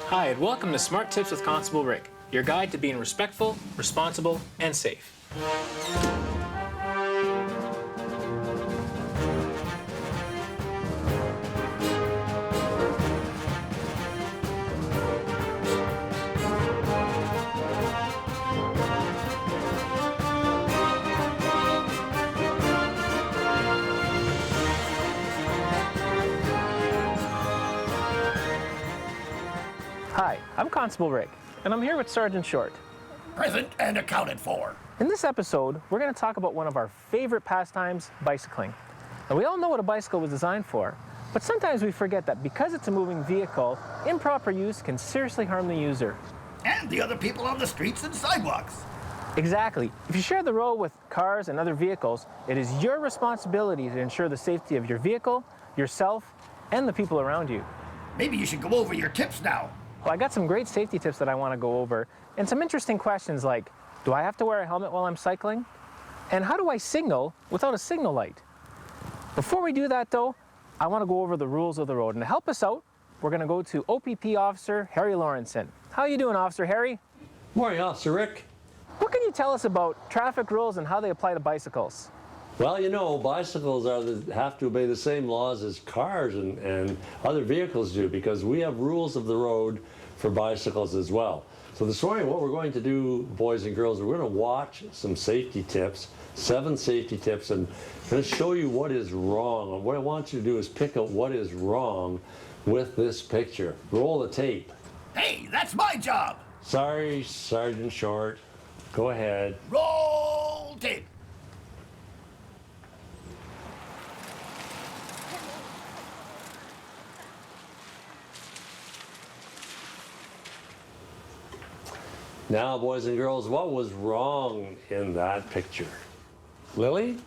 Hi, and welcome to S.M.A.R.T Tips with Constable Rick, your guide to being respectful, responsible, and safe. Hi, I'm Constable Rick, and I'm here with Sergeant Short. Present and accounted for. In this episode, we're going to talk about one of our favorite pastimes, bicycling. Now, we all know what a bicycle was designed for, but sometimes we forget that because it's a moving vehicle, improper use can seriously harm the user. And the other people on the streets and sidewalks. Exactly. If you share the road with cars and other vehicles, it is your responsibility to ensure the safety of your vehicle, yourself, and the people around you. Maybe you should go over your tips now. Well, I got some great safety tips that I want to go over, and some interesting questions like, do I have to wear a helmet while I'm cycling? And how do I signal without a signal light? Before we do that though, I want to go over the rules of the road. And to help us out, we're going to go to OPP Officer Harry Lawrenson. How are you doing, Officer Harry? Morning, Officer Rick. What can you tell us about traffic rules and how they apply to bicycles? Well, you know, bicycles have to obey the same laws as cars and other vehicles do, because we have rules of the road for bicycles as well. So this morning what we're going to do, boys and girls, we're going to watch some safety tips, 7 safety tips, and I'm going to show you what is wrong. And what I want you to do is pick out what is wrong with this picture. Roll the tape. Hey, that's my job. Sorry, Sergeant Short. Go ahead. Roll tape. Now, boys and girls, what was wrong in that picture? Lily?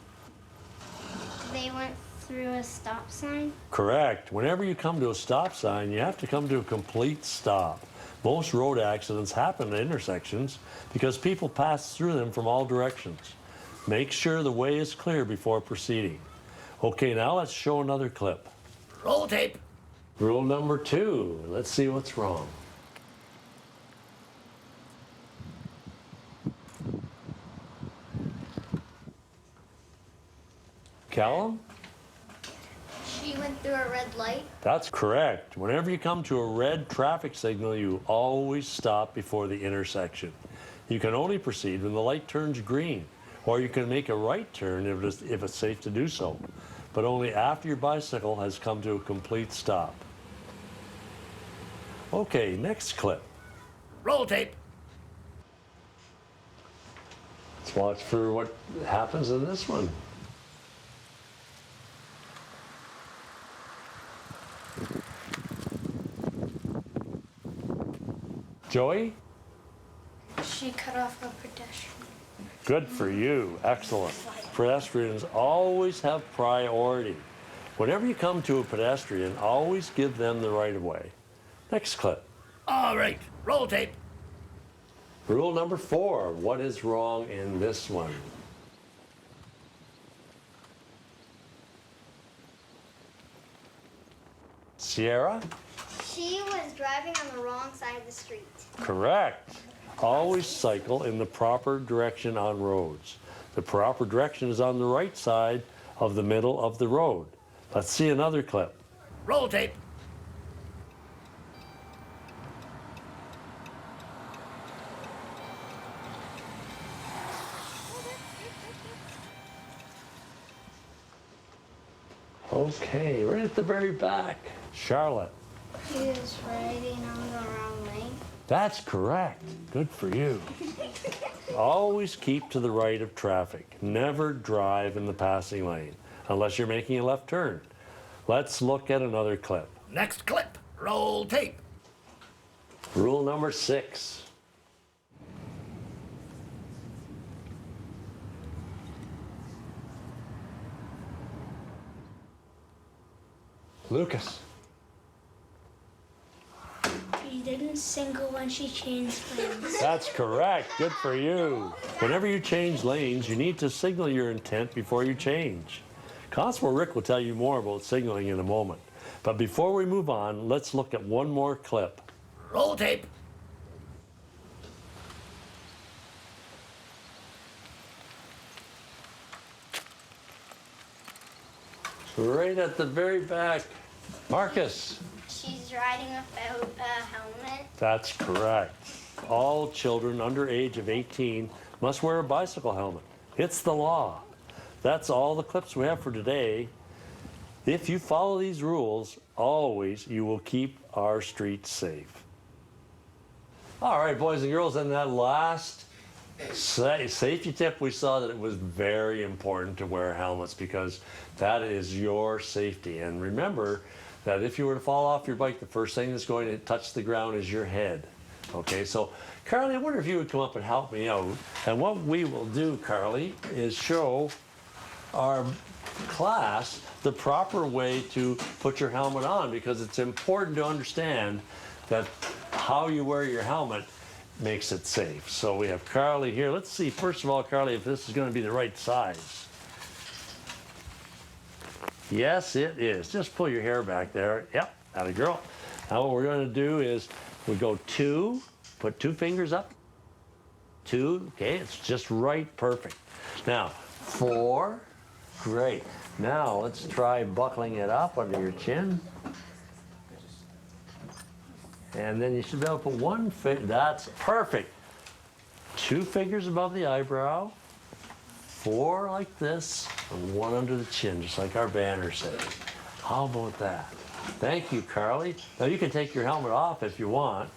They went through a stop sign. Correct. Whenever you come to a stop sign, you have to come to a complete stop. Most road accidents happen at intersections because people pass through them from all directions. Make sure the way is clear before proceeding. Okay, now let's show another clip. Roll tape. Rule number 2. Let's see what's wrong. Callum? She went through a red light. That's correct. Whenever you come to a red traffic signal, you always stop before the intersection. You can only proceed when the light turns green, or you can make a right turn if it's safe to do so, but only after your bicycle has come to a complete stop. Okay, next clip. Roll tape. Let's watch for what happens in this one. Joey? She cut off a pedestrian. Good for you. Excellent. Pedestrians always have priority. Whenever you come to a pedestrian, always give them the right of way. Next clip. All right. Roll tape. Rule number 4. What is wrong in this one? Sierra? She was driving on the wrong side of the street. Correct. Always cycle in the proper direction on roads. The proper direction is on the right side of the middle of the road. Let's see another clip. Roll tape. Okay, right at the very back. Charlotte. She was riding on the wrong lane. That's correct. Good for you. Always keep to the right of traffic. Never drive in the passing lane unless you're making a left turn. Let's look at another clip. Next clip. Roll tape. Rule number 6. Lucas. She didn't signal when she changed lanes. That's correct. Good for you. Whenever you change lanes, you need to signal your intent before you change. Constable Rick will tell you more about signaling in a moment. But before we move on, let's look at one more clip. Roll tape. Right at the very back. Marcus. She's riding without a helmet. That's correct. All children under age of 18 must wear a bicycle helmet. It's the law. That's all the clips we have for today. If you follow these rules, always you will keep our streets safe. All right, boys and girls, and that last safety tip, we saw that it was very important to wear helmets because that is your safety. And remember that if you were to fall off your bike, the first thing that's going to touch the ground is your head. Okay, so Carly, I wonder if you would come up and help me out. And what we will do, Carly, is show our class the proper way to put your helmet on, because it's important to understand that how you wear your helmet makes it safe. So we have Carly here. Let's see, first of all, Carly, if this is going to be the right size. Yes, it is. Just pull your hair back there. Yep, atta girl. Now what we're going to do is we go 2, put 2 fingers up. 2, okay, it's just right, perfect. Now, 4, great. Now let's try buckling it up under your chin. And then you should be able to put 1 finger, that's perfect. 2 fingers above the eyebrow, 4 like this, and 1 under the chin, just like our banner says. How about that? Thank you, Carly. Now you can take your helmet off if you want.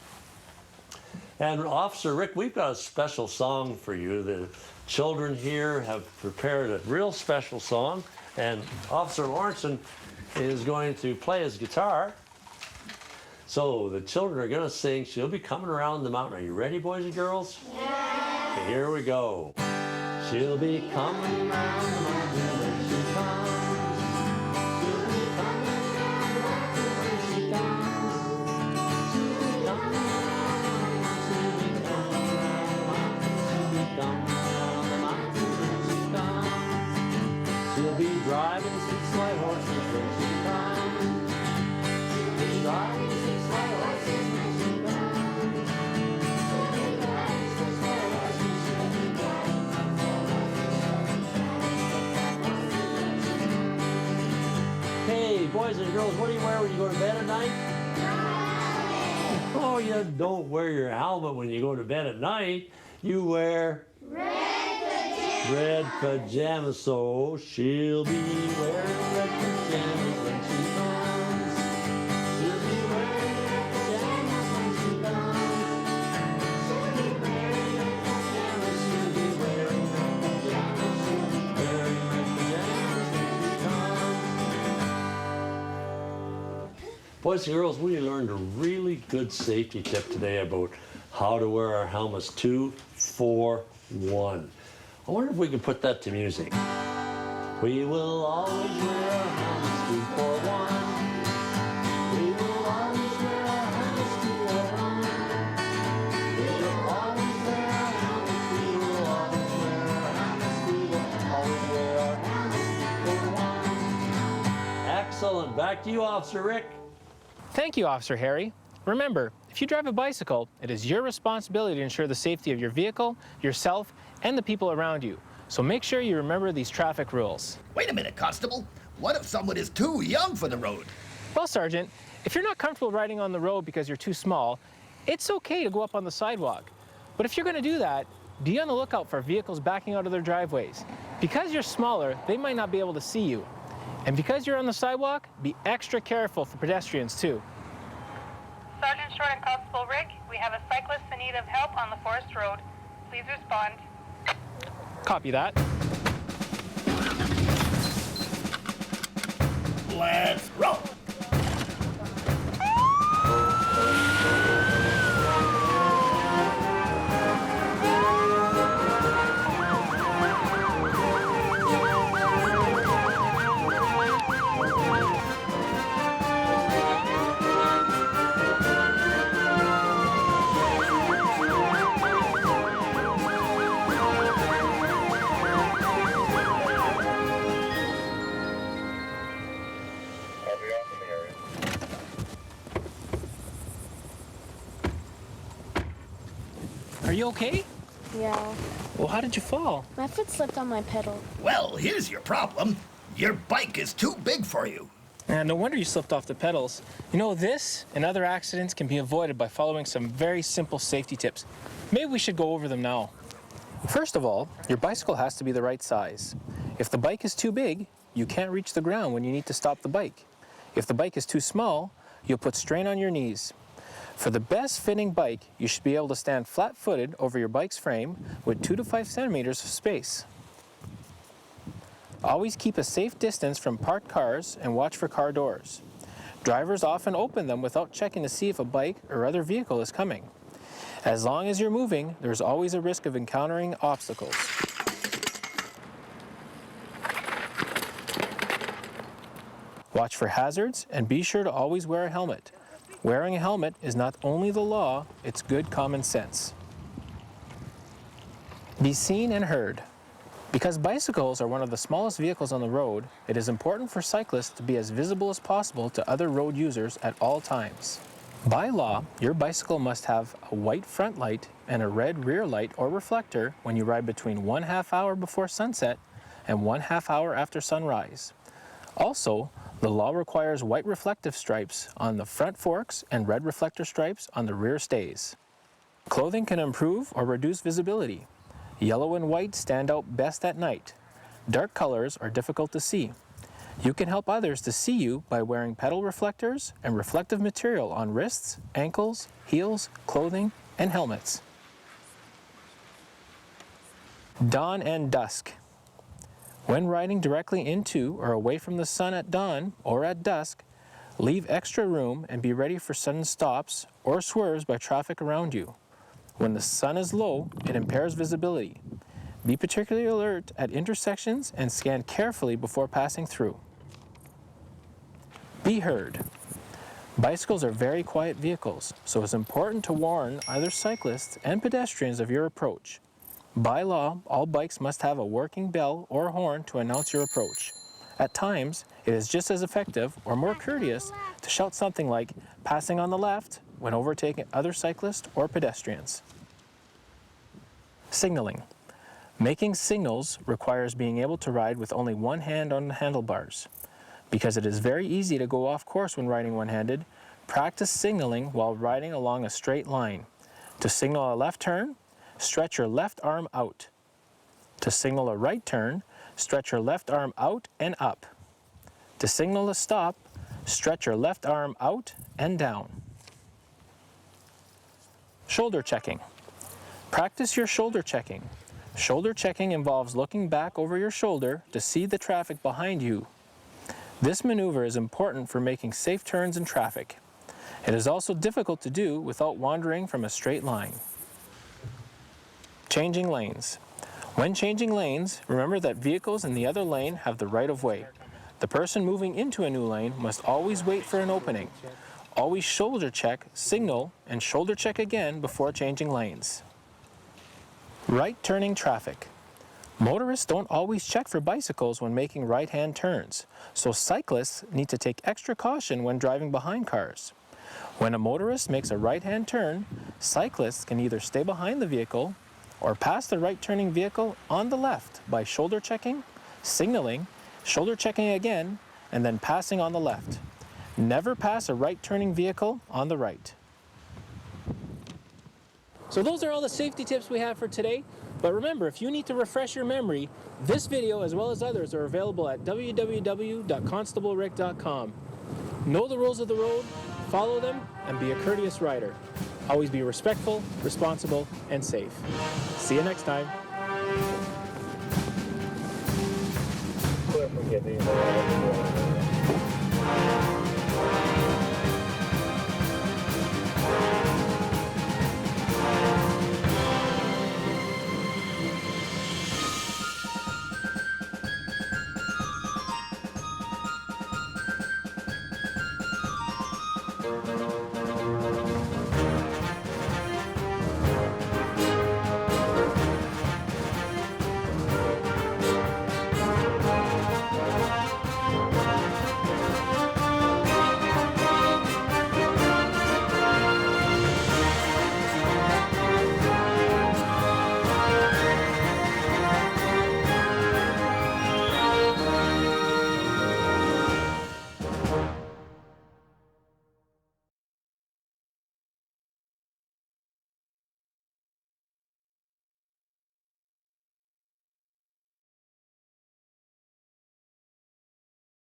And Officer Rick, we've got a special song for you. The children here have prepared a real special song, and Officer Lawrenson is going to play his guitar. So the children are going to sing. She'll be coming around the mountain. Are you ready, boys and girls? Yeah. Okay, here we go. She'll be coming around the mountain when she comes. She'll be coming around the mountain when she comes. She'll be coming around the mountain when she comes. She'll be driving 6 white horses when she comes. She'll be driving 6 white horses when she comes. She'll be driving 6 white horses. She'll be driving 6 white horses. Hey, boys and girls, what do you wear when you go to bed at night? Oh, you don't wear your helmet when you go to bed at night. You wear red pajamas, so she'll be wearing red pajamas when she comes. She'll be wearing red pajamas when she comes. She'll be wearing red pajamas. She'll be wearing red pajamas. She'll be wearing red pajamas when she comes. Boys and girls, we learned a really good safety tip today about how to wear our helmets. 2, 4, 1. I wonder if we can put that to music. We will always wear our helmets 2, 4, 1. We will always wear our helmets 2, 4, 1. We will always wear our helmets. We will always wear our helmets. We will always wear our helmets 2, 4, 1. Excellent. Back to you, Officer Rick. Thank you, Officer Harry. Remember, if you drive a bicycle, it is your responsibility to ensure the safety of your vehicle, yourself, and the people around you. So make sure you remember these traffic rules. Wait a minute, Constable. What if someone is too young for the road? Well, Sergeant, if you're not comfortable riding on the road because you're too small, it's okay to go up on the sidewalk. But if you're going to do that, be on the lookout for vehicles backing out of their driveways. Because you're smaller, they might not be able to see you. And because you're on the sidewalk, be extra careful for pedestrians too. Sergeant Short and Constable Rick, we have a cyclist in need of help on the Forest Road. Please respond. Copy that. Let's roll. Copy you okay? Yeah. Well, how did you fall? My foot slipped on my pedal. Well, here's your problem. Your bike is too big for you. And no wonder you slipped off the pedals. You know, this and other accidents can be avoided by following some very simple safety tips. Maybe we should go over them now. First of all, your bicycle has to be the right size. If the bike is too big, you can't reach the ground when you need to stop the bike. If the bike is too small, you'll put strain on your knees. For the best fitting bike, you should be able to stand flat-footed over your bike's frame with 2 to 5 centimeters of space. Always keep a safe distance from parked cars and watch for car doors. Drivers often open them without checking to see if a bike or other vehicle is coming. As long as you're moving, there's always a risk of encountering obstacles. Watch for hazards and be sure to always wear a helmet. Wearing a helmet is not only the law, it's good common sense. Be seen and heard. Because bicycles are one of the smallest vehicles on the road, it is important for cyclists to be as visible as possible to other road users at all times. By law, your bicycle must have a white front light and a red rear light or reflector when you ride between 1/2 hour before sunset and 1/2 hour after sunrise. Also, the law requires white reflective stripes on the front forks and red reflector stripes on the rear stays. Clothing can improve or reduce visibility. Yellow and white stand out best at night. Dark colors are difficult to see. You can help others to see you by wearing pedal reflectors and reflective material on wrists, ankles, heels, clothing, and helmets. Dawn and dusk. When riding directly into or away from the sun at dawn or at dusk, leave extra room and be ready for sudden stops or swerves by traffic around you. When the sun is low, it impairs visibility. Be particularly alert at intersections and scan carefully before passing through. Be heard. Bicycles are very quiet vehicles, so it's important to warn other cyclists and pedestrians of your approach. By law, all bikes must have a working bell or horn to announce your approach. At times, it is just as effective or more courteous to shout something like "passing on the left" when overtaking other cyclists or pedestrians. Signaling. Making signals requires being able to ride with only one hand on the handlebars. Because it is very easy to go off course when riding one-handed, practice signaling while riding along a straight line. To signal a left turn, stretch your left arm out. To signal a right turn, stretch your left arm out and up. To signal a stop, stretch your left arm out and down. Shoulder checking. Practice your shoulder checking. Shoulder checking involves looking back over your shoulder to see the traffic behind you. This maneuver is important for making safe turns in traffic. It is also difficult to do without wandering from a straight line. Changing lanes. When changing lanes, remember that vehicles in the other lane have the right of way. The person moving into a new lane must always wait for an opening. Always shoulder check, signal, and shoulder check again before changing lanes. Right turning traffic. Motorists don't always check for bicycles when making right-hand turns, so cyclists need to take extra caution when driving behind cars. When a motorist makes a right-hand turn, cyclists can either stay behind the vehicle or pass the right-turning vehicle on the left by shoulder checking, signaling, shoulder checking again, and then passing on the left. Never pass a right-turning vehicle on the right. So those are all the safety tips we have for today. But remember, if you need to refresh your memory, this video as well as others are available at www.constableRick.com. Know the rules of the road, follow them, and be a courteous rider. Always be respectful, responsible, and safe. See you next time.